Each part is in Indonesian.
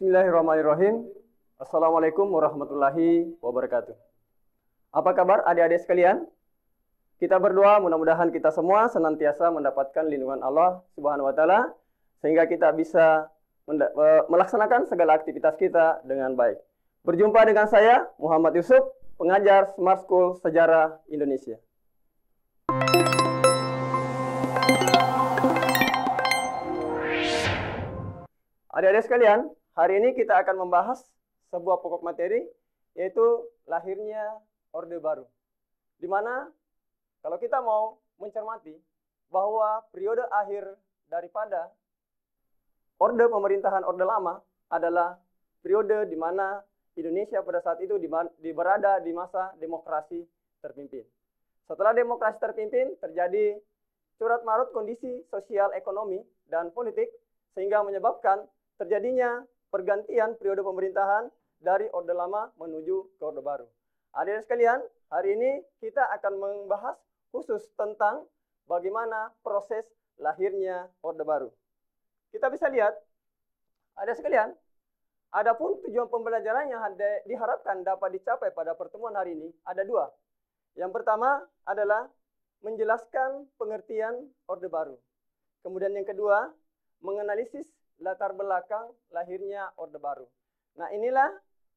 Bismillahirrahmanirrahim. Assalamualaikum warahmatullahi wabarakatuh. Apa kabar adik-adik sekalian? Kita berdoa mudah-mudahan kita semua senantiasa mendapatkan lindungan Allah Subhanahu wa taala sehingga kita bisa melaksanakan segala aktivitas kita dengan baik. Berjumpa dengan saya Muhammad Yusuf, pengajar Smart School Sejarah Indonesia. Adik-adik sekalian, hari ini kita akan membahas sebuah pokok materi, yaitu lahirnya Orde Baru. Di mana kalau kita mau mencermati bahwa periode akhir daripada Orde Pemerintahan Orde Lama adalah periode di mana Indonesia pada saat itu berada di masa demokrasi terpimpin. Setelah demokrasi terpimpin, terjadi curat marut kondisi sosial, ekonomi, dan politik, sehingga menyebabkan terjadinya pergantian periode pemerintahan dari Orde Lama menuju ke Orde Baru. Adik-adik sekalian, hari ini kita akan membahas khusus tentang bagaimana proses lahirnya Orde Baru. Kita bisa lihat, adik sekalian, adapun tujuan pembelajaran yang diharapkan dapat dicapai pada pertemuan hari ini ada dua. Yang pertama adalah menjelaskan pengertian Orde Baru. Kemudian yang kedua, menganalisis latar belakang lahirnya Orde Baru. Nah, inilah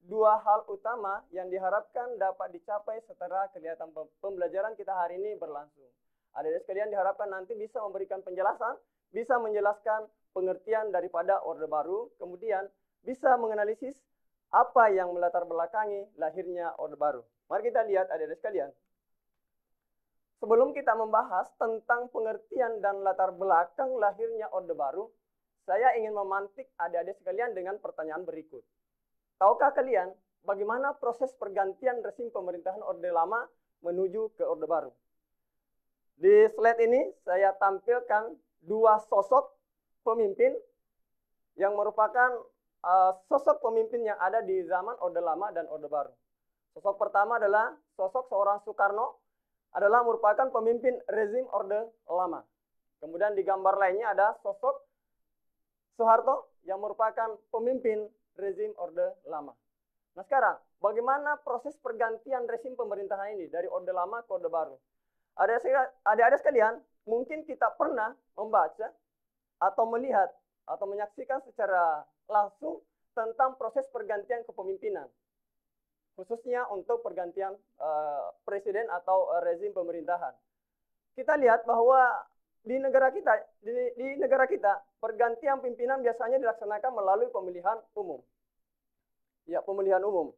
dua hal utama yang diharapkan dapat dicapai setelah kegiatan pembelajaran kita hari ini berlangsung. Adik-adik sekalian diharapkan nanti bisa memberikan penjelasan, bisa menjelaskan pengertian daripada Orde Baru, kemudian bisa menganalisis apa yang melatar belakangi lahirnya Orde Baru. Mari kita lihat adik-adik sekalian. Sebelum kita membahas tentang pengertian dan latar belakang lahirnya Orde Baru, saya ingin memantik adik-adik sekalian dengan pertanyaan berikut. Tahukah kalian bagaimana proses pergantian rezim pemerintahan Orde Lama menuju ke Orde Baru? Di slide ini saya tampilkan dua sosok pemimpin yang merupakan sosok pemimpin yang ada di zaman Orde Lama dan Orde Baru. Sosok pertama adalah sosok seorang Soekarno, adalah merupakan pemimpin rezim Orde Lama. Kemudian di gambar lainnya ada sosok Soeharto yang merupakan pemimpin rezim Orde Lama. Nah sekarang, bagaimana proses pergantian rezim pemerintahan ini dari Orde Lama ke Orde Baru? Adik-adik sekalian, mungkin kita pernah membaca atau melihat atau menyaksikan secara langsung tentang proses pergantian kepemimpinan, khususnya untuk pergantian presiden atau rezim pemerintahan. Kita lihat bahwa di negara kita pergantian pimpinan biasanya dilaksanakan melalui pemilihan umum. Ya, pemilihan umum.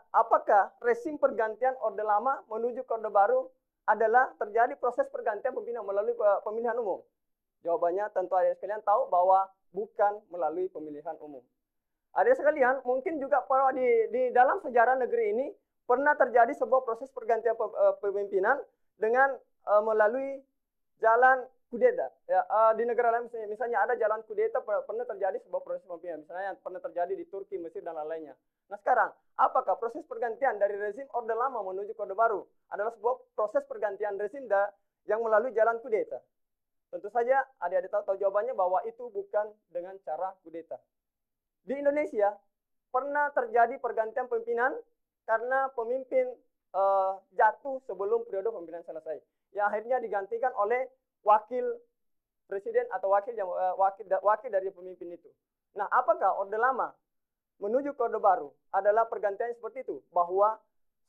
Apakah rezim pergantian Orde Lama menuju ke Orde Baru adalah terjadi proses pergantian pimpinan melalui pemilihan umum? Jawabannya tentu adik sekalian tahu bahwa bukan melalui pemilihan umum. Adik sekalian, mungkin juga di dalam sejarah negeri ini pernah terjadi sebuah proses pergantian pemimpinan dengan melalui jalan kudeta. Ya, di negara lain misalnya ada jalan kudeta, pernah terjadi sebuah proses pemimpinan, misalnya yang pernah terjadi di Turki, Mesir, dan lain-lainnya. Nah sekarang, apakah proses pergantian dari rezim Orde Lama menuju ke Orde Baru adalah sebuah proses pergantian rezim yang melalui jalan kudeta? Tentu saja adik-adik tahu jawabannya bahwa itu bukan dengan cara kudeta. Di Indonesia pernah terjadi pergantian pimpinan karena pemimpin jatuh sebelum periode pemimpinan selesai, yang akhirnya digantikan oleh wakil presiden atau wakil dari pemimpin itu. Nah, apakah Orde Lama menuju ke Orde Baru adalah pergantian seperti itu, bahwa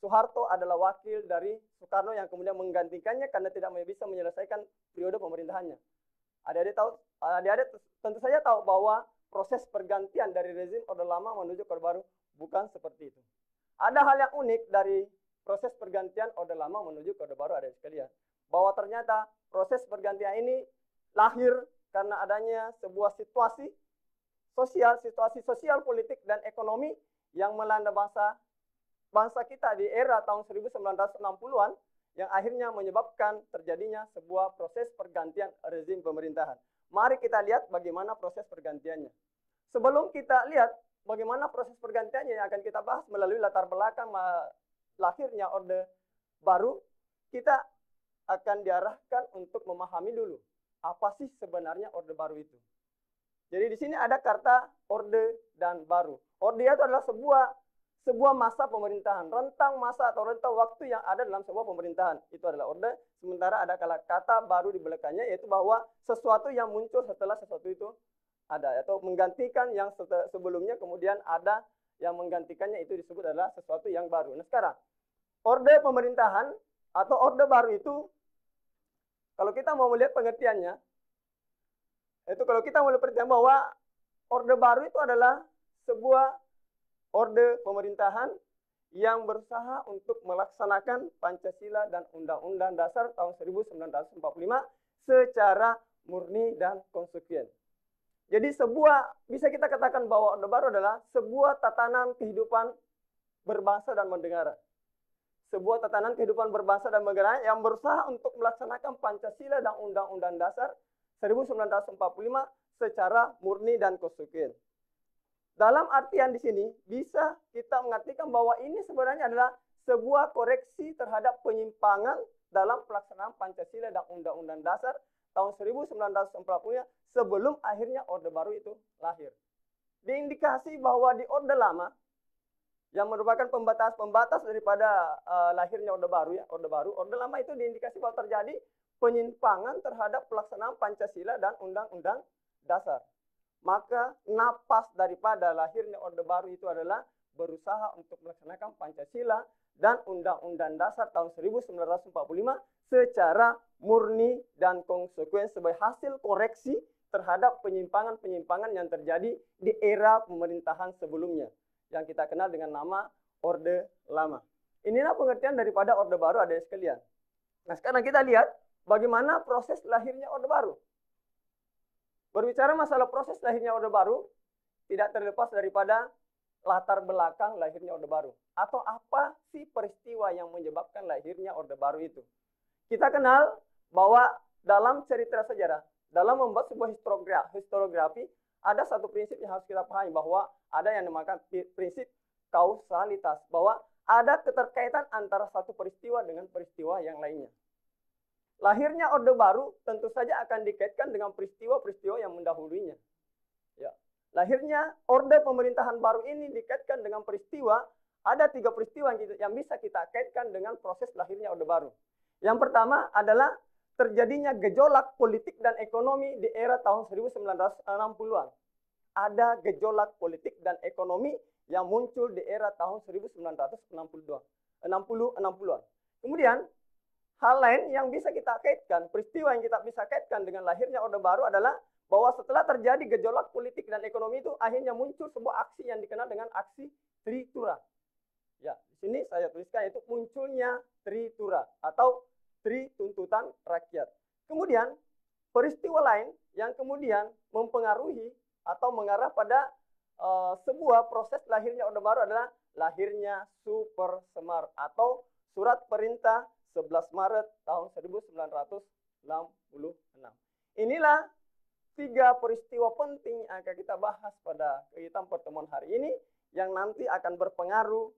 Soeharto adalah wakil dari Soekarno yang kemudian menggantikannya karena tidak bisa menyelesaikan periode pemerintahannya? Adik-adik tentu saja tahu bahwa proses pergantian dari rezim Orde Lama menuju ke Orde Baru bukan seperti itu. Ada hal yang unik dari proses pergantian Orde Lama menuju ke Orde Baru, adik sekalian, bahwa ternyata proses pergantian ini lahir karena adanya sebuah situasi sosial, politik, dan ekonomi yang melanda bangsa kita di era tahun 1960-an, yang akhirnya menyebabkan terjadinya sebuah proses pergantian rezim pemerintahan. Mari kita lihat bagaimana proses pergantiannya. Sebelum kita lihat bagaimana proses pergantiannya yang akan kita bahas melalui latar belakang lahirnya Orde Baru, kita akan diarahkan untuk memahami dulu apa sih sebenarnya Orde Baru itu. Jadi di sini ada kata Orde dan Baru. Orde itu adalah sebuah masa pemerintahan, rentang masa atau rentang waktu yang ada dalam sebuah pemerintahan. Itu adalah orde. Sementara ada kata baru di belakangnya, yaitu bahwa sesuatu yang muncul setelah sesuatu itu ada, atau menggantikan yang sebelumnya, kemudian ada yang menggantikannya, itu disebut adalah sesuatu yang baru. Nah sekarang, orde pemerintahan atau orde baru itu, kalau kita mau melihat pengertiannya, itu kalau kita mau melihat bahwa orde baru itu adalah sebuah orde pemerintahan yang berusaha untuk melaksanakan Pancasila dan Undang-Undang Dasar tahun 1945 secara murni dan konsekuen. Jadi bisa kita katakan bahwa orde baru adalah sebuah tatanan kehidupan berbangsa dan bernegara. Sebuah tatanan kehidupan berbangsa dan bernegara yang berusaha untuk melaksanakan Pancasila dan Undang-Undang Dasar 1945 secara murni dan konsekuen. Dalam artian di sini bisa kita mengartikan bahwa ini sebenarnya adalah sebuah koreksi terhadap penyimpangan dalam pelaksanaan Pancasila dan Undang-Undang Dasar tahun 1945 sebelum akhirnya Orde Baru itu lahir. Diindikasi bahwa di Orde Lama yang merupakan pembatas daripada lahirnya Orde Baru, Orde Lama itu diindikasi bahwa terjadi penyimpangan terhadap pelaksanaan Pancasila dan Undang-Undang Dasar. Maka napas daripada lahirnya Orde Baru itu adalah berusaha untuk melaksanakan Pancasila dan Undang-Undang Dasar tahun 1945 secara murni dan konsekuen sebagai hasil koreksi terhadap penyimpangan-penyimpangan yang terjadi di era pemerintahan sebelumnya, yang kita kenal dengan nama Orde Lama. Inilah pengertian daripada Orde Baru, adik sekalian. Nah sekarang kita lihat bagaimana proses lahirnya Orde Baru. Berbicara masalah proses lahirnya Orde Baru, tidak terlepas daripada latar belakang lahirnya Orde Baru. Atau apa sih peristiwa yang menyebabkan lahirnya Orde Baru itu. Kita kenal bahwa dalam cerita sejarah, dalam membuat sebuah historiografi, ada satu prinsip yang harus kita pahami, bahwa ada yang dinamakan prinsip kausalitas, bahwa ada keterkaitan antara satu peristiwa dengan peristiwa yang lainnya. Lahirnya Orde Baru tentu saja akan dikaitkan dengan peristiwa-peristiwa yang mendahulunya. Ya. Lahirnya Orde Pemerintahan Baru ini dikaitkan dengan peristiwa, ada 3 peristiwa yang bisa kita kaitkan dengan proses lahirnya Orde Baru. Yang pertama adalah terjadinya gejolak politik dan ekonomi di era tahun 1960-an. Ada gejolak politik dan ekonomi yang muncul di era tahun 1960-an. Kemudian, hal lain yang bisa kita kaitkan, peristiwa yang kita bisa kaitkan dengan lahirnya Orde Baru adalah bahwa setelah terjadi gejolak politik dan ekonomi itu, akhirnya muncul sebuah aksi yang dikenal dengan aksi Tritura. Ya, di sini saya tuliskan itu munculnya Tritura atau Tri Tuntutan Rakyat. Kemudian, peristiwa lain yang kemudian mempengaruhi atau mengarah pada sebuah proses lahirnya Orde Baru adalah lahirnya Super Semar atau Surat Perintah 11 Maret tahun 1966. Inilah 3 peristiwa penting yang akan kita bahas pada kegiatan pertemuan hari ini, yang nanti akan berpengaruh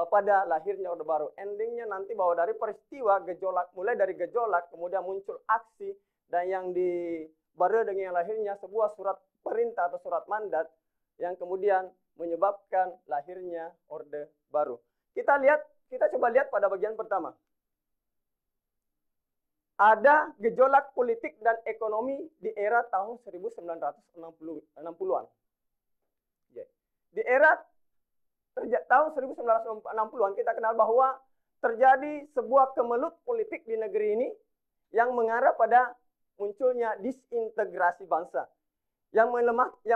pada lahirnya Orde Baru. Endingnya nanti bahwa dari peristiwa gejolak, mulai dari gejolak, kemudian muncul aksi, dan yang dibarengi dengan lahirnya sebuah surat perintah atau surat mandat, yang kemudian menyebabkan lahirnya Orde Baru. Kita coba lihat pada bagian pertama. Ada gejolak politik dan ekonomi di era tahun 1960-an. Di era tahun 1960-an kita kenal bahwa terjadi sebuah kemelut politik di negeri ini yang mengarah pada munculnya disintegrasi bangsa, yang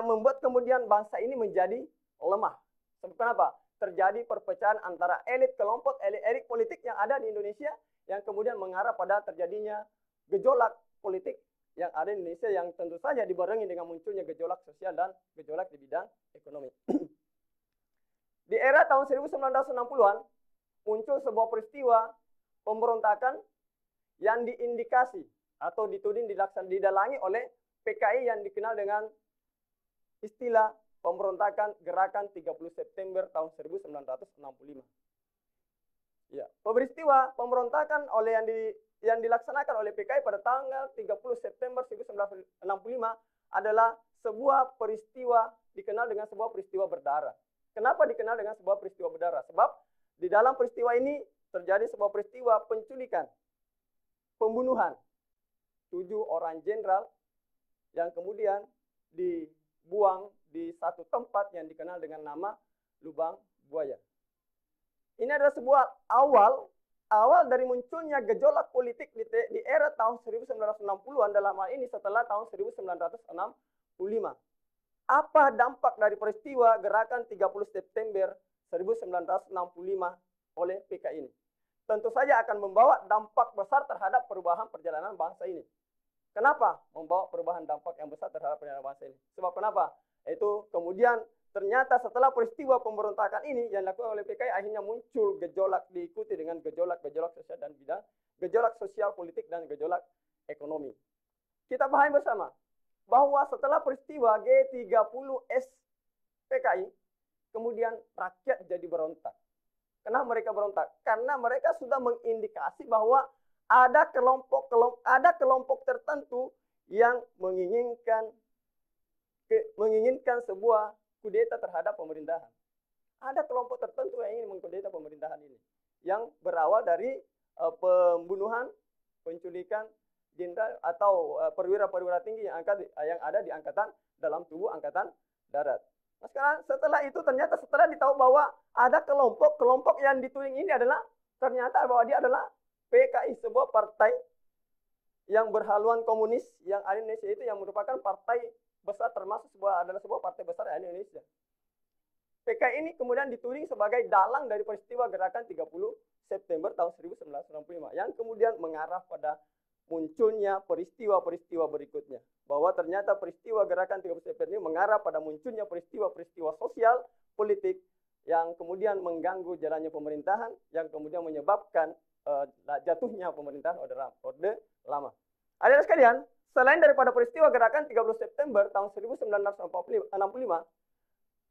membuat kemudian bangsa ini menjadi lemah. Kenapa? Terjadi perpecahan antara kelompok elit politik yang ada di Indonesia, yang kemudian mengarah pada terjadinya gejolak politik yang ada di Indonesia, yang tentu saja dibarengi dengan munculnya gejolak sosial dan gejolak di bidang ekonomi. Di era tahun 1960-an muncul sebuah peristiwa pemberontakan yang diindikasi atau dituding didalangi oleh PKI yang dikenal dengan istilah pemberontakan Gerakan 30 September tahun 1965. Ya, peristiwa pemberontakan yang dilaksanakan oleh PKI pada tanggal 30 September 1965 adalah sebuah peristiwa dikenal dengan sebuah peristiwa berdarah. Kenapa dikenal dengan sebuah peristiwa berdarah? Sebab di dalam peristiwa ini terjadi sebuah peristiwa penculikan, pembunuhan 7 orang jenderal yang kemudian dibuang di satu tempat yang dikenal dengan nama Lubang Buaya. Ini adalah sebuah awal dari munculnya gejolak politik di era tahun 1960-an, dalam hal ini setelah tahun 1965. Apa dampak dari peristiwa gerakan 30 September 1965 oleh PKI ini? Tentu saja akan membawa dampak besar terhadap perubahan perjalanan bangsa ini. Kenapa membawa perubahan dampak yang besar terhadap perjalanan bangsa ini? Sebab kenapa? Itu kemudian ternyata setelah peristiwa pemberontakan ini yang dilakukan oleh PKI, akhirnya muncul gejolak diikuti dengan gejolak sosial dan bidang gejolak sosial politik dan gejolak ekonomi. Kita pahami bersama bahwa setelah peristiwa G30S PKI, kemudian rakyat jadi berontak. Kenapa mereka berontak? Karena mereka sudah mengindikasi bahwa ada kelompok tertentu yang menginginkan sebuah kudeta terhadap pemerintahan. Ada kelompok tertentu yang ingin mengkudeta pemerintahan ini, yang berawal dari pembunuhan, penculikan jenderal atau perwira-perwira tinggi yang ada di angkatan dalam tubuh angkatan darat. Nah, sekarang setelah itu ternyata setelah ditahu bahwa ada kelompok yang dituding ini adalah ternyata bahwa dia adalah PKI, sebuah partai yang berhaluan komunis yang ada di Indonesia, itu yang merupakan partai besar, termasuk adalah sebuah partai besar yang ada di Indonesia. PKI ini kemudian dituding sebagai dalang dari peristiwa gerakan 30 September tahun 1965 yang kemudian mengarah pada munculnya peristiwa-peristiwa berikutnya. Bahwa ternyata peristiwa gerakan 30 September ini mengarah pada munculnya peristiwa-peristiwa sosial, politik yang kemudian mengganggu jalannya pemerintahan, yang kemudian menyebabkan jatuhnya pemerintahan Orde Lama. Adik-adik sekalian, selain daripada peristiwa gerakan 30 September tahun 1965,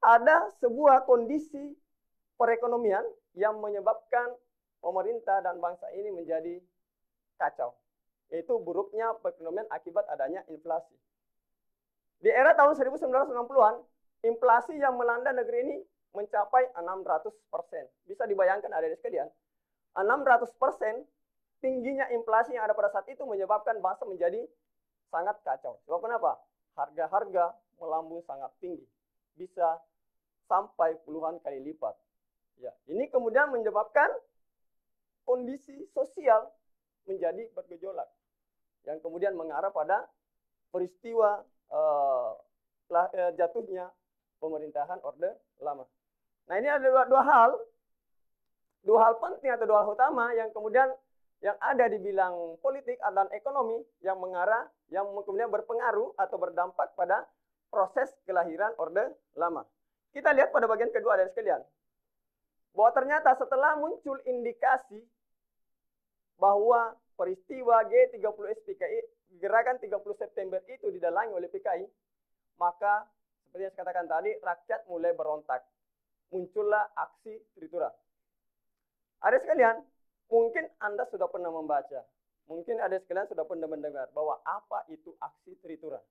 ada sebuah kondisi perekonomian yang menyebabkan pemerintah dan bangsa ini menjadi kacau. Yaitu buruknya perekonomian akibat adanya inflasi. Di era tahun 1960-an, inflasi yang melanda negeri ini mencapai 600%. Bisa dibayangkan adik-adik sekalian, 600% tingginya inflasi yang ada pada saat itu menyebabkan bangsa menjadi sangat kacau. Sebab kenapa? Harga-harga melambung sangat tinggi. Bisa sampai puluhan kali lipat. Ya, ini kemudian menyebabkan kondisi sosial menjadi bergejolak, yang kemudian mengarah pada peristiwa jatuhnya pemerintahan Orde Lama. Nah, ini ada dua hal penting atau dua hal utama yang kemudian yang ada di bidang politik dan ekonomi yang mengarah, yang kemudian berpengaruh atau berdampak pada proses kelahiran Orde Lama. Kita lihat pada bagian kedua dari sekalian, bahwa ternyata setelah muncul indikasi bahwa peristiwa G30S PKI, gerakan 30 September itu didalangi oleh PKI, maka seperti yang saya katakan tadi, rakyat mulai berontak. Muncullah aksi Tritura. Ada sekalian, mungkin Anda sudah pernah membaca, mungkin ada sekalian sudah pernah mendengar bahwa apa itu aksi Tritura.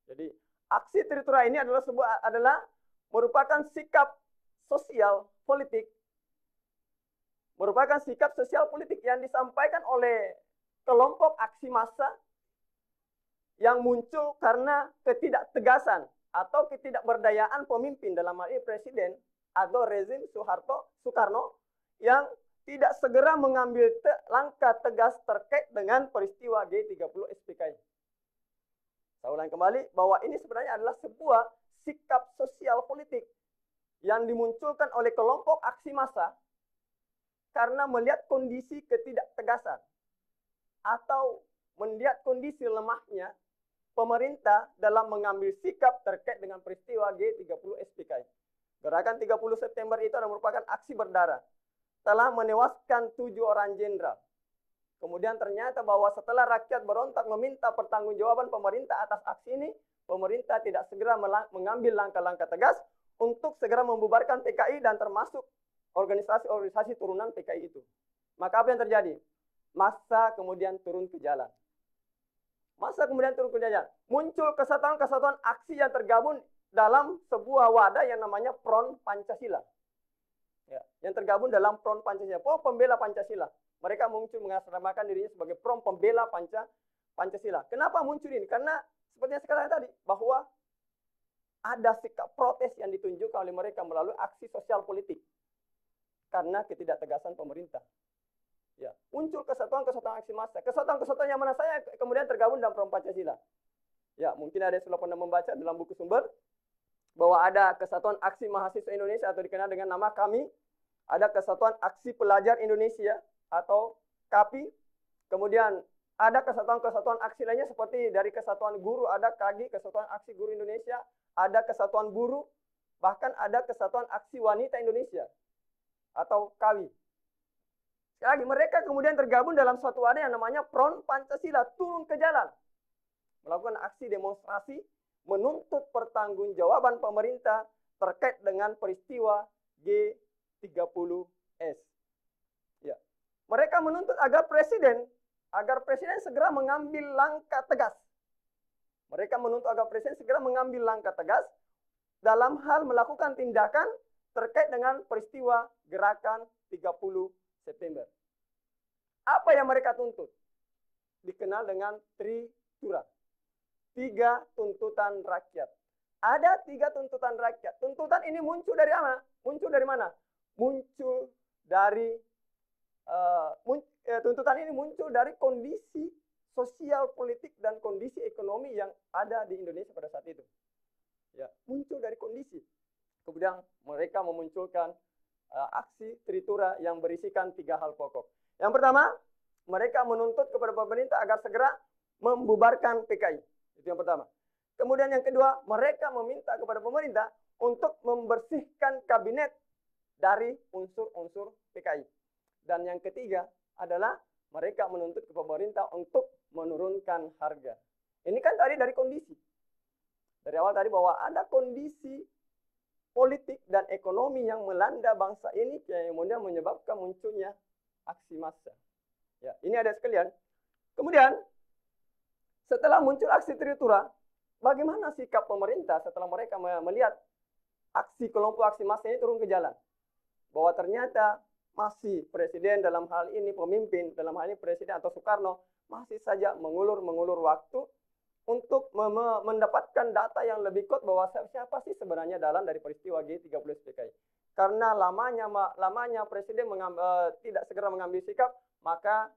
Jadi, aksi Tritura ini adalah merupakan sikap sosial politik, merupakan sikap sosial politik yang disampaikan oleh kelompok aksi massa yang muncul karena ketidaktegasan atau ketidakberdayaan pemimpin, dalam hal ini presiden atau rezim Soekarno yang tidak segera mengambil langkah tegas terkait dengan peristiwa G30S PKI. Saya ulang kembali bahwa ini sebenarnya adalah sebuah sikap sosial politik yang dimunculkan oleh kelompok aksi massa karena melihat kondisi ketidaktegasan atau melihat kondisi lemahnya pemerintah dalam mengambil sikap terkait dengan peristiwa G30S PKI. Gerakan 30 September itu adalah merupakan aksi berdarah, telah menewaskan 7 orang jenderal. Kemudian ternyata bahwa setelah rakyat berontak meminta pertanggungjawaban pemerintah atas aksi ini, pemerintah tidak segera mengambil langkah-langkah tegas untuk segera membubarkan PKI dan termasuk organisasi-organisasi turunan PKI itu. Maka apa yang terjadi? Massa kemudian turun ke jalan. Massa kemudian turun ke jalan. Muncul kesatuan-kesatuan aksi yang tergabung dalam sebuah wadah yang namanya Front Pancasila. Ya, yang tergabung dalam Front Pancasila. Pembela Pancasila. Mereka muncul mengatasnamakan dirinya sebagai Front Pembela Pancasila. Kenapa muncul ini? Karena seperti yang saya katakan tadi, bahwa ada sikap protes yang ditunjukkan oleh mereka melalui aksi sosial politik karena ketidaktegasan pemerintah. Ya, muncul kesatuan-kesatuan aksi massa. Kesatuan-kesatuan yang mana saya kemudian tergabung dalam Front Pancasila. Ya, mungkin ada yang sudah pernah membaca dalam buku sumber bahwa ada Kesatuan Aksi Mahasiswa Indonesia atau dikenal dengan nama KAMI, ada Kesatuan Aksi Pelajar Indonesia atau KAPI, kemudian ada kesatuan-kesatuan aksi lainnya seperti dari Kesatuan Guru, ada KAGI, Kesatuan Aksi Guru Indonesia, ada Kesatuan Buruh, bahkan ada Kesatuan Aksi Wanita Indonesia atau KAWI. Sekali lagi, mereka kemudian tergabung dalam suatu wadah yang namanya Front Pancasila, turun ke jalan, melakukan aksi demonstrasi, menuntut pertanggungjawaban pemerintah terkait dengan peristiwa G30S. Ya. Mereka menuntut agar presiden segera mengambil langkah tegas. Mereka menuntut agar presiden segera mengambil langkah tegas dalam hal melakukan tindakan terkait dengan peristiwa gerakan 30 September. Apa yang mereka tuntut? Dikenal dengan Tritura. 3 tuntutan rakyat. Ada 3 tuntutan rakyat. Tuntutan ini muncul dari mana? Muncul dari mana? Muncul dari tuntutan ini muncul dari kondisi sosial politik dan kondisi ekonomi yang ada di Indonesia pada saat itu. Ya, muncul dari kondisi. Kemudian mereka memunculkan aksi Tritura yang berisikan 3 hal pokok. Yang pertama, mereka menuntut kepada pemerintah agar segera membubarkan PKI. Itu yang pertama. Kemudian yang kedua, mereka meminta kepada pemerintah untuk membersihkan kabinet dari unsur-unsur PKI. Dan yang ketiga adalah mereka menuntut kepada pemerintah untuk menurunkan harga. Ini kan tadi dari kondisi. Dari awal tadi bahwa ada kondisi politik dan ekonomi yang melanda bangsa ini yang kemudian menyebabkan munculnya aksi massa. Ya, ini ada sekalian. Kemudian setelah muncul aksi Tritura, bagaimana sikap pemerintah setelah mereka melihat aksi kelompok aksi massa ini turun ke jalan? Bahwa ternyata masih presiden dalam hal ini, pemimpin dalam hal ini presiden atau Soekarno masih saja mengulur waktu untuk mendapatkan data yang lebih kuat bahwa siapa sih sebenarnya dalam dari peristiwa G30 PKI. Karena lamanya presiden tidak segera mengambil sikap, maka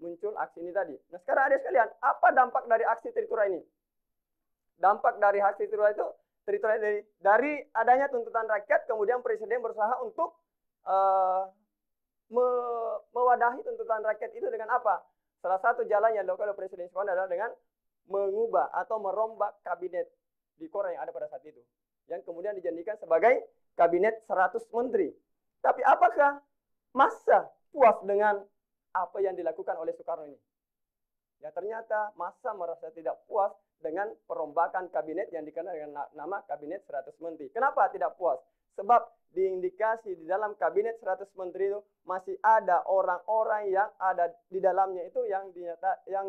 muncul aksi ini tadi. Nah sekarang ada sekalian, apa dampak dari aksi Tritura ini? Dampak dari aksi Tritura itu, dari adanya tuntutan rakyat, kemudian presiden berusaha untuk mewadahi tuntutan rakyat itu dengan apa? Salah satu jalan yang dilakukan oleh Presiden Soekarno adalah dengan mengubah atau merombak kabinet di Korea yang ada pada saat itu, yang kemudian dijadikan sebagai kabinet 100 menteri. Tapi apakah massa puas dengan apa yang dilakukan oleh Soekarno ini? Ya ternyata massa merasa tidak puas dengan perombakan kabinet yang dikenal dengan nama kabinet 100 menteri. Kenapa tidak puas? Sebab diindikasi di dalam kabinet 100 menteri itu masih ada orang-orang yang ada di dalamnya itu yang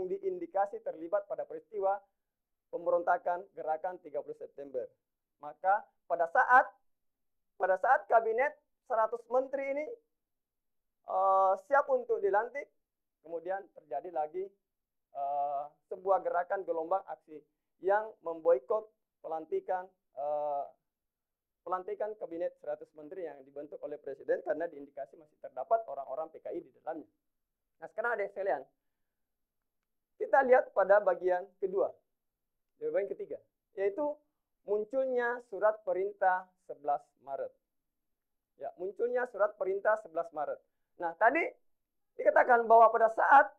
diindikasi terlibat pada peristiwa pemberontakan gerakan 30 September. Maka pada saat kabinet 100 menteri ini siap untuk dilantik, kemudian terjadi lagi sebuah gerakan gelombang aksi yang memboikot pelantikan kabinet 100 menteri yang dibentuk oleh presiden karena diindikasi masih terdapat orang-orang PKI di dalamnya. Nah sekarang ada sekalian, kita lihat pada bagian kedua, bagian ketiga, yaitu munculnya surat perintah 11 Maret. Ya, munculnya surat perintah 11 Maret. Nah tadi dikatakan bahwa pada saat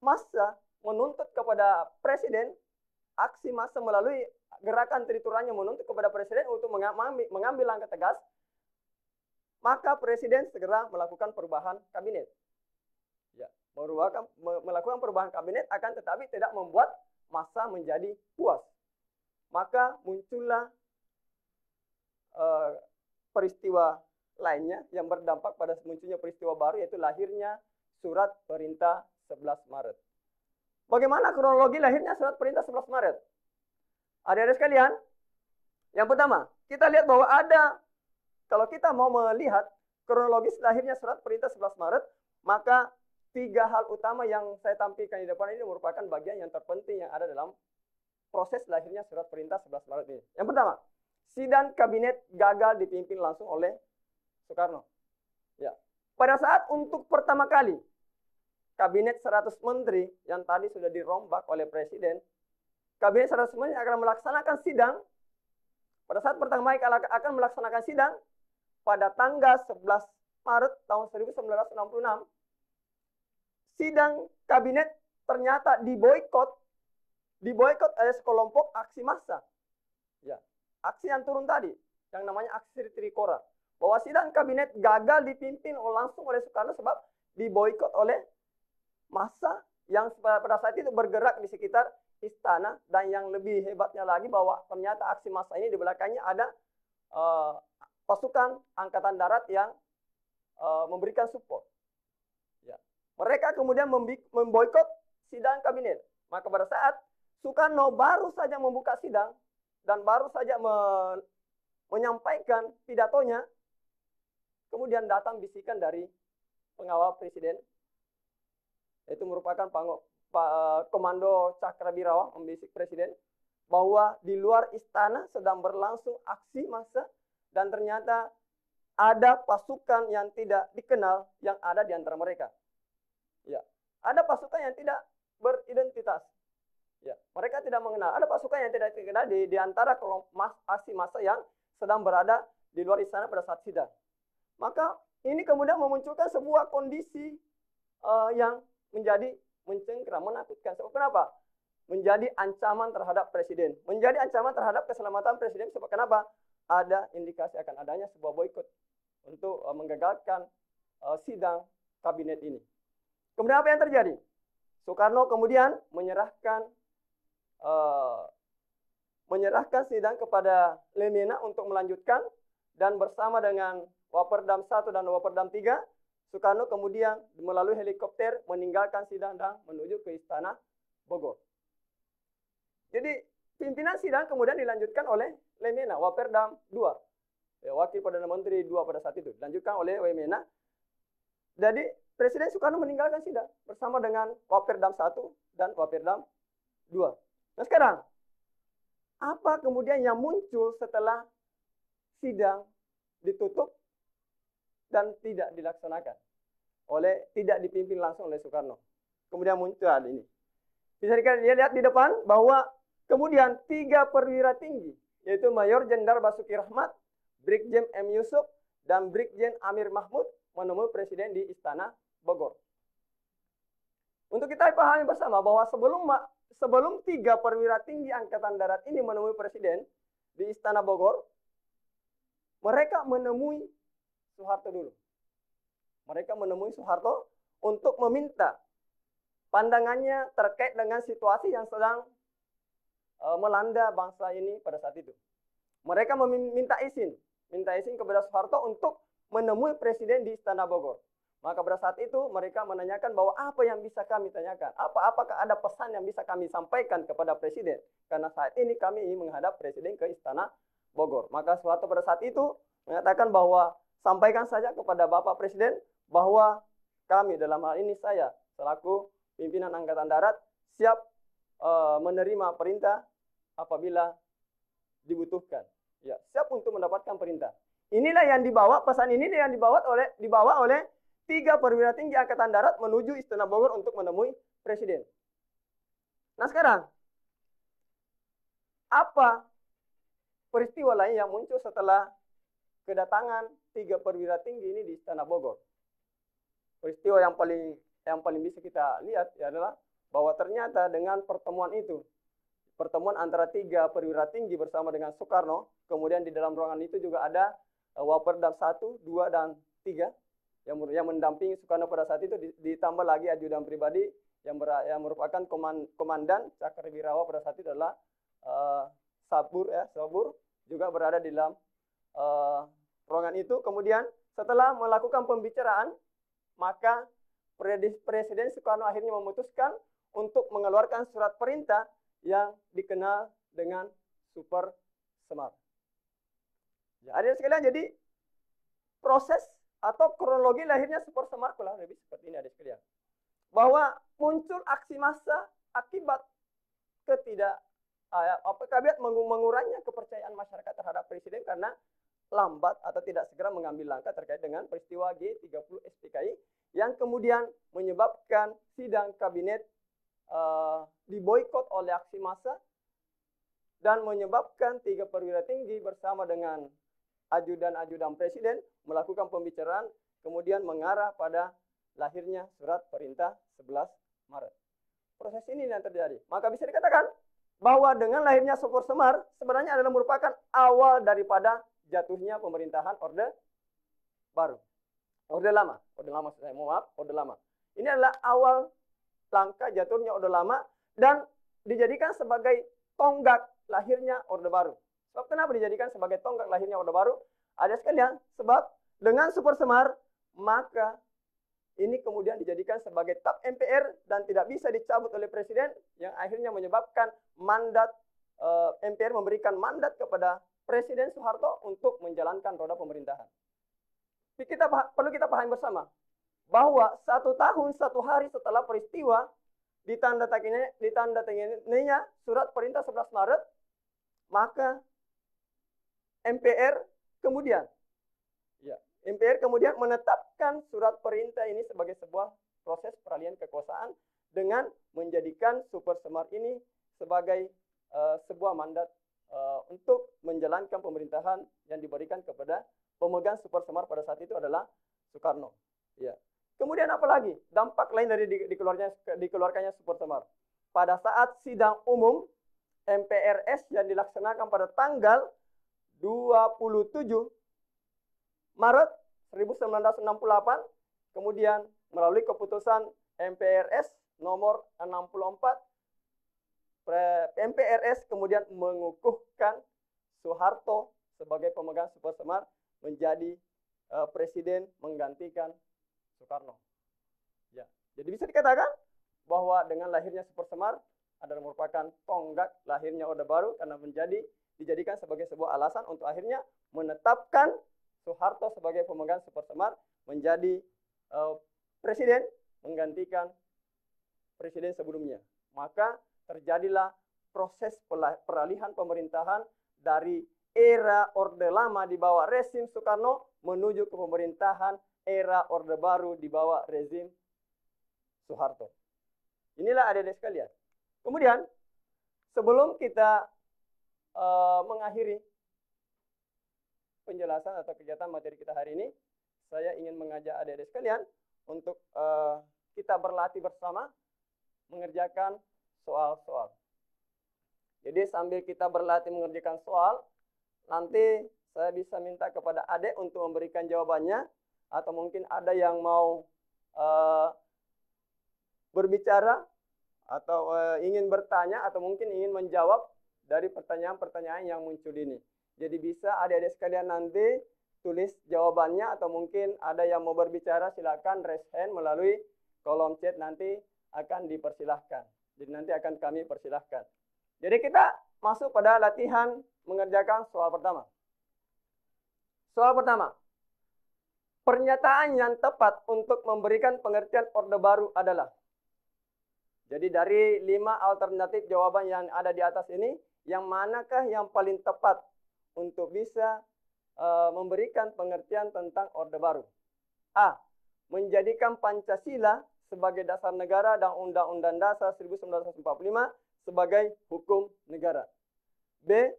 massa menuntut kepada presiden, aksi massa melalui gerakan Trituranya menuntut kepada presiden untuk mengambil langkah tegas, maka presiden segera melakukan perubahan kabinet. Ya, melakukan perubahan kabinet akan tetapi tidak membuat massa menjadi puas. Maka muncullah peristiwa lainnya yang berdampak pada munculnya peristiwa baru, yaitu lahirnya surat perintah 11 Maret. Bagaimana kronologi lahirnya surat perintah 11 Maret? Adik-adik sekalian, yang pertama, kita lihat bahwa kalau kita mau melihat kronologis lahirnya surat perintah 11 Maret, maka 3 hal utama yang saya tampilkan di depan ini merupakan bagian yang terpenting yang ada dalam proses lahirnya surat perintah 11 Maret ini. Yang pertama, sidang kabinet gagal dipimpin langsung oleh Soekarno. Ya. Pada saat untuk pertama kali kabinet 100 menteri yang tadi sudah dirombak oleh presiden, kabinet 100 menteri akan melaksanakan sidang. Pada saat pertama kali akan melaksanakan sidang pada tanggal 11 Maret tahun 1966, sidang kabinet ternyata diboikot oleh sekelompok aksi massa. Ya, aksi yang turun tadi, yang namanya aksi Trikora. Bahwa sidang kabinet gagal dipimpin langsung oleh Soekarno sebab diboikot oleh massa yang pada saat itu bergerak di sekitar istana, dan yang lebih hebatnya lagi bahwa ternyata aksi massa ini di belakangnya ada pasukan angkatan darat yang memberikan support. Ya. Mereka kemudian memboikot sidang kabinet. Maka pada saat Soekarno baru saja membuka sidang dan baru saja menyampaikan pidatonya, kemudian datang bisikan dari pengawal presiden, itu merupakan Komando Cakrabirawa, membisik presiden bahwa di luar istana sedang berlangsung aksi massa dan ternyata ada pasukan yang tidak dikenal yang ada di antara mereka. Ya, ada pasukan yang tidak beridentitas. Ya, mereka tidak mengenal. Ada pasukan yang tidak dikenal di antara kelompok aksi massa yang sedang berada di luar istana pada saat sidang. Maka ini kemudian memunculkan sebuah kondisi yang menjadi mencengkram, menakutkan. Sebab kenapa? Menjadi ancaman terhadap presiden. Menjadi ancaman terhadap keselamatan presiden. Sebab kenapa? Ada indikasi akan adanya sebuah boikot untuk menggagalkan sidang kabinet ini. Kemudian apa yang terjadi? Soekarno kemudian menyerahkan sidang kepada Lemena untuk melanjutkan, dan bersama dengan Waperdam 1 dan Waperdam 3, Soekarno kemudian melalui helikopter meninggalkan sidang dan menuju ke Istana Bogor. Jadi pimpinan sidang kemudian dilanjutkan oleh Lemena, Waperdam 2. Ya, Wakil Perdana Menteri 2 pada saat itu. Dilanjutkan oleh Lemena. Jadi Presiden Soekarno meninggalkan sidang bersama dengan Waperdam 1 dan Waperdam 2. Nah sekarang, apa kemudian yang muncul setelah sidang ditutup dan tidak dilaksanakan tidak dipimpin langsung oleh Soekarno? Kemudian muncul hal ini. Bisa dilihat di depan bahwa kemudian 3 perwira tinggi, yaitu Mayor Jenderal Basuki Rahmat, Brigjen M. Yusuf, dan Brigjen Amir Mahmud menemui Presiden di Istana Bogor. Untuk kita pahami bersama bahwa sebelum 3 perwira tinggi Angkatan Darat ini menemui Presiden di Istana Bogor, mereka menemui Soeharto dulu. Mereka menemui Soeharto untuk meminta pandangannya terkait dengan situasi yang sedang melanda bangsa ini pada saat itu. Mereka meminta izin kepada Soeharto untuk menemui Presiden di Istana Bogor. Maka pada saat itu mereka menanyakan bahwa apa yang bisa kami tanyakan? Apakah ada pesan yang bisa kami sampaikan kepada Presiden? Karena saat ini kami ingin menghadap Presiden ke Istana Bogor. Maka Soeharto pada saat itu mengatakan bahwa sampaikan saja kepada Bapak Presiden bahwa kami, dalam hal ini saya selaku pimpinan Angkatan Darat, siap menerima perintah apabila dibutuhkan. Ya, siap untuk mendapatkan perintah. Inilah yang dibawa, pesan ini yang dibawa oleh 3 perwira tinggi Angkatan Darat menuju Istana Bogor untuk menemui Presiden. Nah sekarang, apa peristiwa lain yang muncul setelah kedatangan 3 perwira tinggi ini di Istana Bogor? Peristiwa yang paling bisa kita lihat adalah bahwa ternyata dengan pertemuan itu, pertemuan antara 3 perwira tinggi bersama dengan Soekarno, kemudian di dalam ruangan itu juga ada Waperdam 1, 2, dan 3 yang mendampingi Soekarno pada saat itu, ditambah lagi ajudan pribadi yang merupakan komandan Cakrabirawa pada saat itu adalah Sabur juga berada di dalam ruangan itu. Kemudian setelah melakukan pembicaraan, maka Presiden Soekarno akhirnya memutuskan untuk mengeluarkan surat perintah yang dikenal dengan Super Semar. Ya, adik sekalian, jadi proses atau kronologi lahirnya Super Semar kurang lebih seperti ini adik sekalian. Bahwa muncul aksi massa akibat mengurangnya kepercayaan masyarakat terhadap presiden karena lambat atau tidak segera mengambil langkah terkait dengan peristiwa G30 SPKI yang kemudian menyebabkan sidang kabinet diboikot oleh aksi massa dan menyebabkan 3 perwira tinggi bersama dengan ajudan-ajudan presiden melakukan pembicaraan kemudian mengarah pada lahirnya surat perintah 11 Maret. Proses ini yang terjadi. Maka bisa dikatakan bahwa dengan lahirnya Super Semar sebenarnya adalah merupakan awal daripada jatuhnya pemerintahan Orde Baru. Orde Lama Ini adalah awal langkah jatuhnya Orde Lama dan dijadikan sebagai tonggak lahirnya Orde Baru. Sebab kenapa dijadikan sebagai tonggak lahirnya Orde Baru? Ada sekalian, sebab dengan Super Semar maka ini kemudian dijadikan sebagai tap MPR dan tidak bisa dicabut oleh presiden yang akhirnya menyebabkan mandat MPR memberikan mandat kepada Presiden Soeharto untuk menjalankan roda pemerintahan. Perlu kita pahami bersama bahwa 1 tahun 1 hari setelah peristiwa ditandatanganinya surat perintah 11 Maret, maka MPR kemudian menetapkan surat perintah ini sebagai sebuah proses peralihan kekuasaan dengan menjadikan Super Semar ini sebagai sebuah mandat untuk menjalankan pemerintahan yang diberikan kepada pemegang Super Semar pada saat itu adalah Soekarno. Ya. Kemudian apalagi dampak lain dari dikeluarkannya Super Semar? Pada saat sidang umum MPRS yang dilaksanakan pada tanggal 27 Maret 1968, kemudian melalui keputusan MPRS nomor 64, MPRS kemudian mengukuhkan Soeharto sebagai pemegang Super Semar menjadi presiden menggantikan Soekarno. Ya, jadi bisa dikatakan bahwa dengan lahirnya Super Semar adalah merupakan tonggak lahirnya Orde Baru karena dijadikan sebagai sebuah alasan untuk akhirnya menetapkan Soeharto sebagai pemegang Super Semar menjadi presiden menggantikan presiden sebelumnya. Maka terjadilah proses peralihan pemerintahan dari era Orde Lama di bawah rezim Soekarno menuju ke pemerintahan era Orde Baru di bawah rezim Soeharto. Inilah adik-adik sekalian. Kemudian sebelum kita mengakhiri penjelasan atau kegiatan materi kita hari ini, saya ingin mengajak adik-adik sekalian untuk kita berlatih bersama mengerjakan soal-soal. Jadi sambil kita berlatih mengerjakan soal, nanti saya bisa minta kepada adik untuk memberikan jawabannya, atau mungkin ada yang mau berbicara atau ingin bertanya atau mungkin ingin menjawab dari pertanyaan-pertanyaan yang muncul ini. Jadi bisa adik-adik sekalian nanti tulis jawabannya atau mungkin ada yang mau berbicara silakan raise hand melalui kolom chat, nanti akan dipersilahkan. Jadi nanti akan kami persilahkan. Jadi kita masuk pada latihan mengerjakan soal pertama. Soal pertama. Pernyataan yang tepat untuk memberikan pengertian Orde Baru adalah. Jadi dari 5 alternatif jawaban yang ada di atas ini, yang manakah yang paling tepat untuk bisa memberikan pengertian tentang Orde Baru? A. Menjadikan Pancasila sebagai dasar negara dan Undang-Undang Dasar 1945 sebagai hukum negara. B.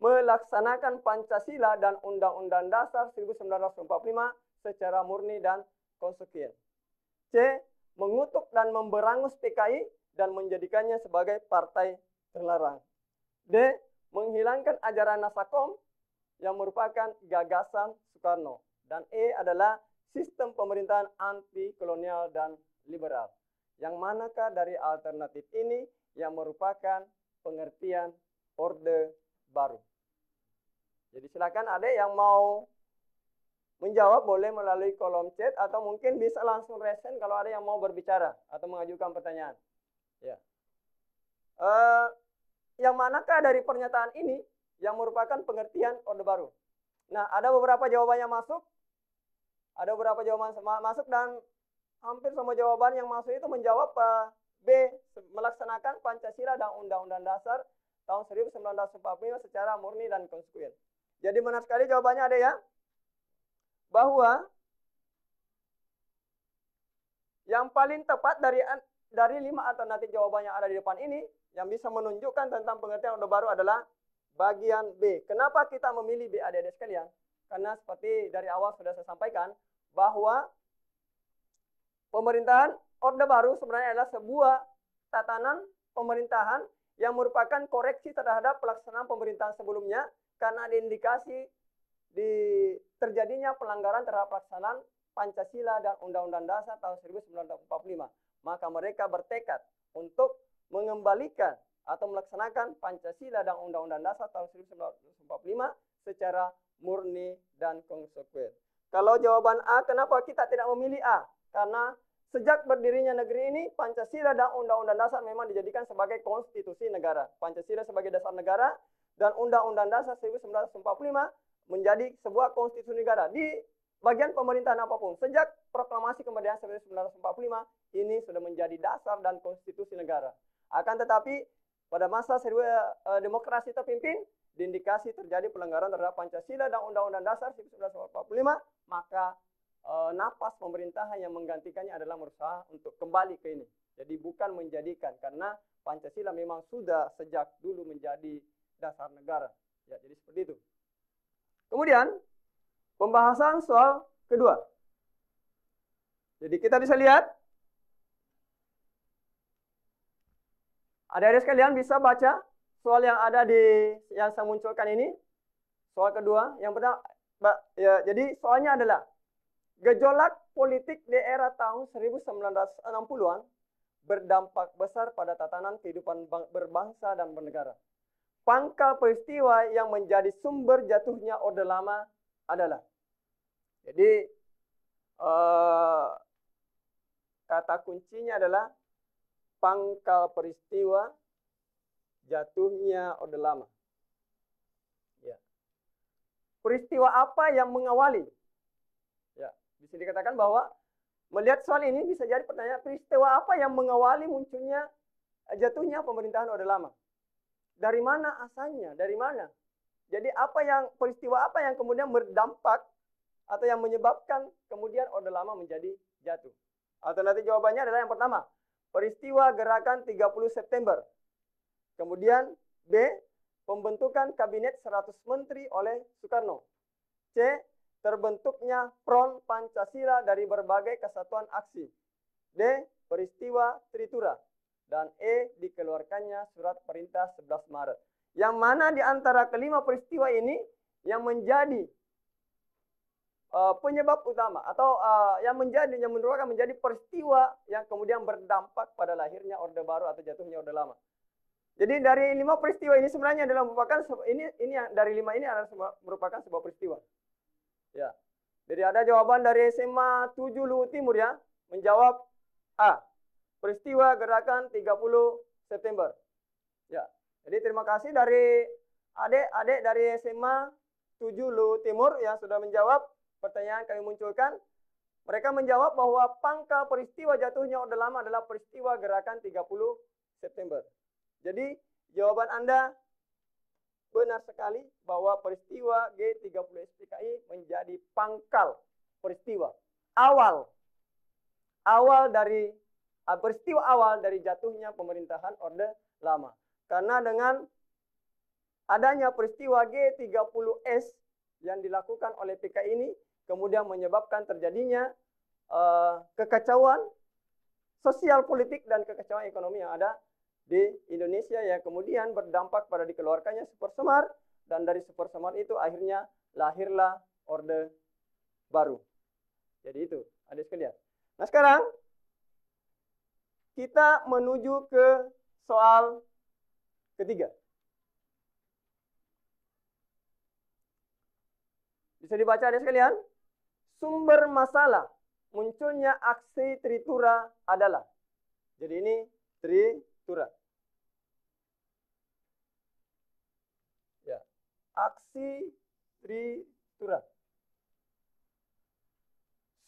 Melaksanakan Pancasila dan Undang-Undang Dasar 1945 secara murni dan konsekuen. C. Mengutuk dan memberangus PKI dan menjadikannya sebagai partai terlarang. D. Menghilangkan ajaran Nasakom yang merupakan gagasan Soekarno. Dan E adalah sistem pemerintahan anti kolonial dan liberal. Yang manakah dari alternatif ini yang merupakan pengertian Orde Baru? Jadi silakan ada yang mau menjawab boleh melalui kolom chat atau mungkin bisa langsung raise hand kalau ada yang mau berbicara atau mengajukan pertanyaan. Ya. Yang manakah dari pernyataan ini yang merupakan pengertian Orde Baru? Nah, ada beberapa jawaban yang masuk. Ada beberapa jawaban masuk dan hampir semua jawaban yang masuk itu menjawab B, melaksanakan Pancasila dan Undang-Undang Dasar tahun 1945 secara murni dan konsekuen. Jadi benar sekali jawabannya ada ya, bahwa yang paling tepat dari 5 alternatif jawaban yang ada di depan ini yang bisa menunjukkan tentang pengertian Orde Baru adalah bagian B. Kenapa kita memilih B, adik-adik sekalian? Karena seperti dari awal sudah saya sampaikan bahwa pemerintahan Orde Baru sebenarnya adalah sebuah tatanan pemerintahan yang merupakan koreksi terhadap pelaksanaan pemerintahan sebelumnya karena ada indikasi terjadinya pelanggaran terhadap pelaksanaan Pancasila dan Undang-Undang Dasar tahun 1945. Maka mereka bertekad untuk mengembalikan atau melaksanakan Pancasila dan Undang-Undang Dasar tahun 1945 secara murni dan konsekuen. Kalau jawaban A, kenapa kita tidak memilih A? Karena sejak berdirinya negeri ini, Pancasila dan Undang-Undang Dasar memang dijadikan sebagai konstitusi negara. Pancasila sebagai dasar negara dan Undang-Undang Dasar 1945 menjadi sebuah konstitusi negara di bagian pemerintahan apapun. Sejak proklamasi kemerdekaan 1945 ini sudah menjadi dasar dan konstitusi negara. Akan tetapi pada masa demokrasi terpimpin, diindikasi terjadi pelanggaran terhadap Pancasila dan Undang-Undang Dasar 1945, maka napas pemerintahan yang menggantikannya adalah berusaha untuk kembali ke ini. Jadi bukan menjadikan, karena Pancasila memang sudah sejak dulu menjadi dasar negara. Ya, jadi seperti itu. Kemudian pembahasan soal kedua. Jadi kita bisa lihat, adik-adik sekalian bisa baca soal yang ada yang saya munculkan ini. Soal kedua, yang pertama, ya, jadi soalnya adalah gejolak politik di era tahun 1960-an berdampak besar pada tatanan kehidupan berbangsa dan bernegara. Pangkal peristiwa yang menjadi sumber jatuhnya Orde Lama adalah, jadi kata kuncinya adalah pangkal peristiwa jatuhnya Orde Lama. Ya. Peristiwa apa yang mengawali? Ya, bisa dikatakan bahwa melihat soal ini bisa jadi pertanyaan, peristiwa apa yang mengawali munculnya jatuhnya pemerintahan Orde Lama? Dari mana asalnya? Dari mana? Jadi peristiwa apa yang kemudian berdampak atau yang menyebabkan kemudian Orde Lama menjadi jatuh? Alternatif jawabannya adalah yang pertama, peristiwa gerakan 30 September. Kemudian B, pembentukan kabinet 100 menteri oleh Soekarno. C, terbentuknya Front Pancasila dari berbagai kesatuan aksi. D, peristiwa Tritura. Dan E, dikeluarkannya surat perintah 11 Maret. Yang mana di antara kelima peristiwa ini yang menjadi penyebab utama atau yang merupakan menjadi peristiwa yang kemudian berdampak pada lahirnya Orde Baru atau jatuhnya Orde Lama. Jadi dari 5 peristiwa ini sebenarnya adalah merupakan dari 5 ini adalah merupakan sebuah peristiwa. Ya. Jadi ada jawaban dari SMA 7 Luhut Timur ya, menjawab A, peristiwa gerakan 30 September. Ya. Jadi terima kasih dari adik-adik dari SMA 7 Luhut Timur yang sudah menjawab pertanyaan kami munculkan. Mereka menjawab bahwa pangkal peristiwa jatuhnya Orde Lama adalah peristiwa gerakan 30 September. Jadi jawaban Anda benar sekali bahwa peristiwa G30 SPKI menjadi pangkal peristiwa peristiwa awal dari jatuhnya pemerintahan Orde Lama. Karena dengan adanya peristiwa G30S yang dilakukan oleh PKI ini kemudian menyebabkan terjadinya kekacauan sosial politik dan kekacauan ekonomi yang ada di Indonesia yang kemudian berdampak pada dikeluarkannya Super Semar, dan dari Super Semar itu akhirnya lahirlah Orde Baru. Jadi itu, adik sekalian. Nah sekarang kita menuju ke soal ketiga. Bisa dibaca adik sekalian? Sumber masalah munculnya aksi Tritura adalah. Jadi ini Tritura. Ya, aksi Tritura.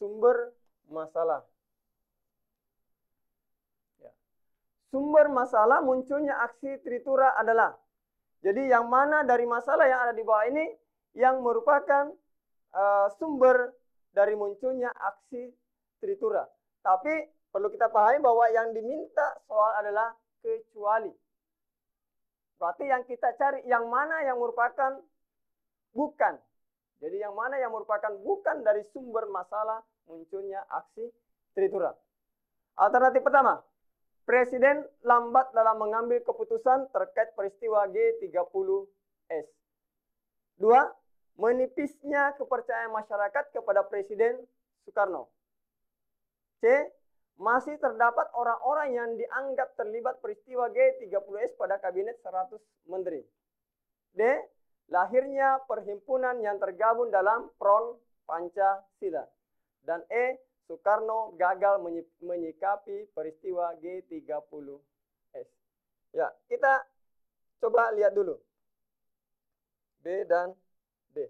Sumber masalah. Ya. Sumber masalah munculnya aksi Tritura adalah, jadi yang mana dari masalah yang ada di bawah ini yang merupakan sumber dari munculnya aksi Tritura. Tapi perlu kita pahami bahwa yang diminta soal adalah kecuali. Berarti yang kita cari yang mana yang merupakan bukan. Jadi yang mana yang merupakan bukan dari sumber masalah munculnya aksi Tritura. Alternatif pertama, Presiden lambat dalam mengambil keputusan terkait peristiwa G30S. 2. Menipisnya kepercayaan masyarakat kepada Presiden Soekarno. C. Masih terdapat orang-orang yang dianggap terlibat peristiwa G30S pada kabinet 100 menteri. D. Lahirnya perhimpunan yang tergabung dalam Front Pancasila. Dan E. Soekarno gagal menyikapi peristiwa G30S. Ya, kita coba lihat dulu. B dan D.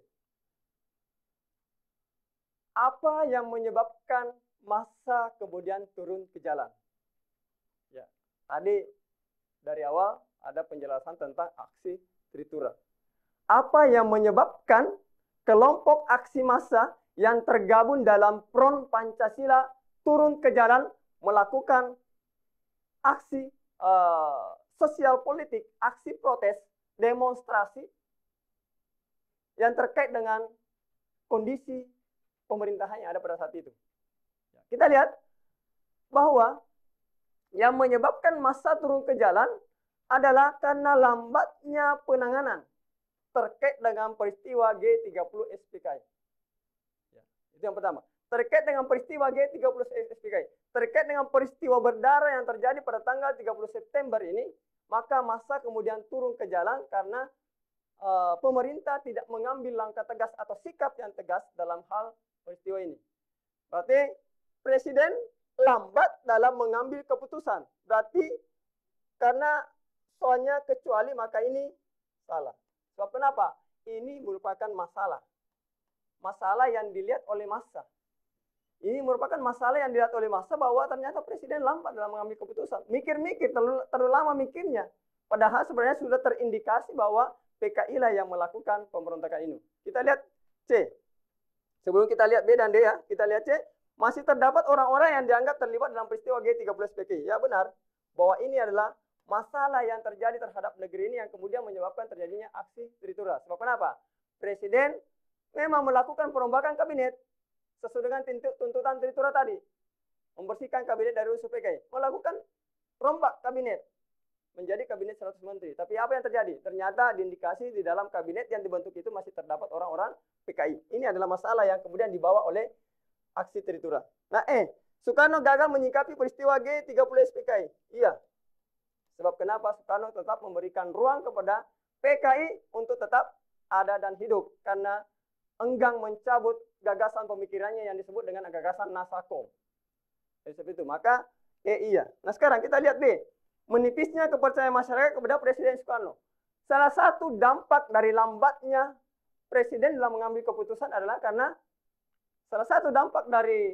Apa yang menyebabkan massa kemudian turun ke jalan? Ya, tadi dari awal ada penjelasan tentang aksi Tritura. Apa yang menyebabkan kelompok aksi massa yang tergabung dalam Front Pancasila turun ke jalan melakukan aksi sosial politik, aksi protes, demonstrasi yang terkait dengan kondisi pemerintahan yang ada pada saat itu? Kita lihat bahwa yang menyebabkan massa turun ke jalan adalah karena lambatnya penanganan terkait dengan peristiwa G30 SPKI. Ya, itu yang pertama. Terkait dengan peristiwa G30 SPKI, terkait dengan peristiwa berdarah yang terjadi pada tanggal 30 September ini, maka massa kemudian turun ke jalan karena pemerintah tidak mengambil langkah tegas atau sikap yang tegas dalam hal peristiwa ini. Berarti Presiden lambat dalam mengambil keputusan. Berarti karena soalnya kecuali maka ini salah. Sebab kenapa? Ini merupakan masalah. Masalah yang dilihat oleh massa. Ini merupakan masalah yang dilihat oleh massa bahwa ternyata Presiden lambat dalam mengambil keputusan. Mikir-mikir, terlalu lama mikirnya. Padahal sebenarnya sudah terindikasi bahwa PKI lah yang melakukan pemberontakan ini. Kita lihat C. Sebelum kita lihat B dan D ya, kita lihat C. Masih terdapat orang-orang yang dianggap terlibat dalam peristiwa G30 SPKI. Ya benar, bahwa ini adalah masalah yang terjadi terhadap negeri ini yang kemudian menyebabkan terjadinya aksi Tritura. Sebab kenapa? Presiden memang melakukan perombakan kabinet sesuai dengan tuntutan Tritura tadi. Membersihkan kabinet dari unsur PKI. Melakukan rombak kabinet menjadi kabinet 100 menteri. Tapi apa yang terjadi? Ternyata diindikasi di dalam kabinet yang dibentuk itu masih terdapat orang-orang PKI. Ini adalah masalah yang kemudian dibawa oleh aksi Tritura. Nah, Soekarno gagal menyikapi peristiwa G30 SPKI. Iya. Sebab kenapa Soekarno tetap memberikan ruang kepada PKI untuk tetap ada dan hidup. Karena enggan mencabut gagasan pemikirannya yang disebut dengan gagasan Nasakom. Jadi seperti itu. Maka iya. Nah sekarang kita lihat B. Menipisnya kepercayaan masyarakat kepada Presiden Soekarno. Salah satu dampak dari lambatnya Presiden dalam mengambil keputusan adalah karena salah satu dampak dari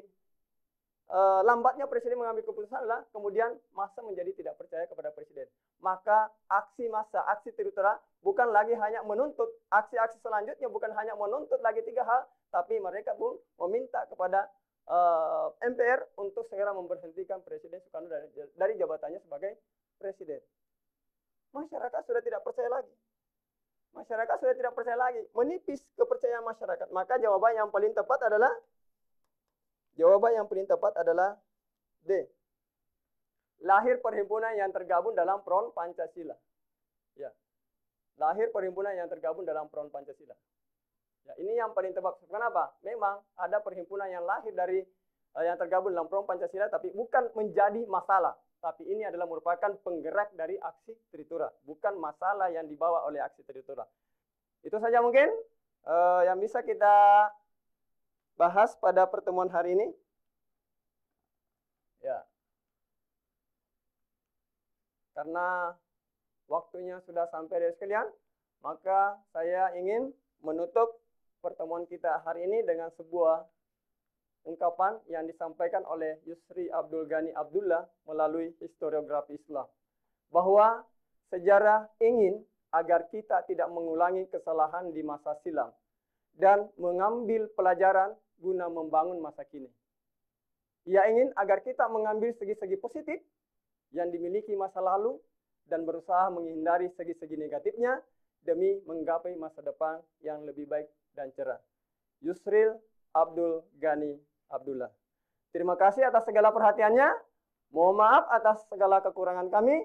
lambatnya Presiden mengambil keputusan adalah kemudian massa menjadi tidak percaya kepada Presiden. Maka aksi massa, aksi Tritura bukan lagi hanya menuntut, aksi-aksi selanjutnya bukan hanya menuntut lagi 3 hal, tapi mereka pun meminta kepada MPR untuk segera memberhentikan Presiden Soekarno dari jabatannya sebagai Presiden. Masyarakat sudah tidak percaya lagi. Masyarakat sudah tidak percaya lagi, menipis kepercayaan masyarakat. Maka jawaban yang paling tepat adalah D. Lahir perhimpunan yang tergabung dalam Front Pancasila. Ya. Lahir perhimpunan yang tergabung dalam Front Pancasila. Ya, ini yang paling tepat. Kenapa? Memang ada perhimpunan yang lahir dari yang tergabung dalam Front Pancasila, tapi bukan menjadi masalah. Tapi ini adalah merupakan penggerak dari aksi Tritura, bukan masalah yang dibawa oleh aksi Tritura. Itu saja mungkin yang bisa kita bahas pada pertemuan hari ini. Ya. karena waktunya sudah sampai dari sekalian, maka saya ingin menutup pertemuan kita hari ini dengan sebuah ungkapan yang disampaikan oleh Yusri Abdul Ghani Abdullah melalui historiografi Islam, bahwa sejarah ingin agar kita tidak mengulangi kesalahan di masa silam dan mengambil pelajaran guna membangun masa kini. Ia ingin agar kita mengambil segi-segi positif yang dimiliki masa lalu dan berusaha menghindari segi-segi negatifnya demi menggapai masa depan yang lebih baik dan cerah. Yusril Abdul Ghani Abdullah. Terima kasih atas segala perhatiannya. Mohon maaf atas segala kekurangan kami.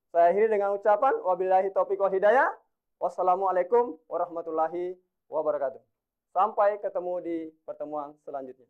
Saya akhiri dengan ucapan wabillahi taufiq wal hidayah. Wassalamualaikum warahmatullahi wabarakatuh. Sampai ketemu di pertemuan selanjutnya.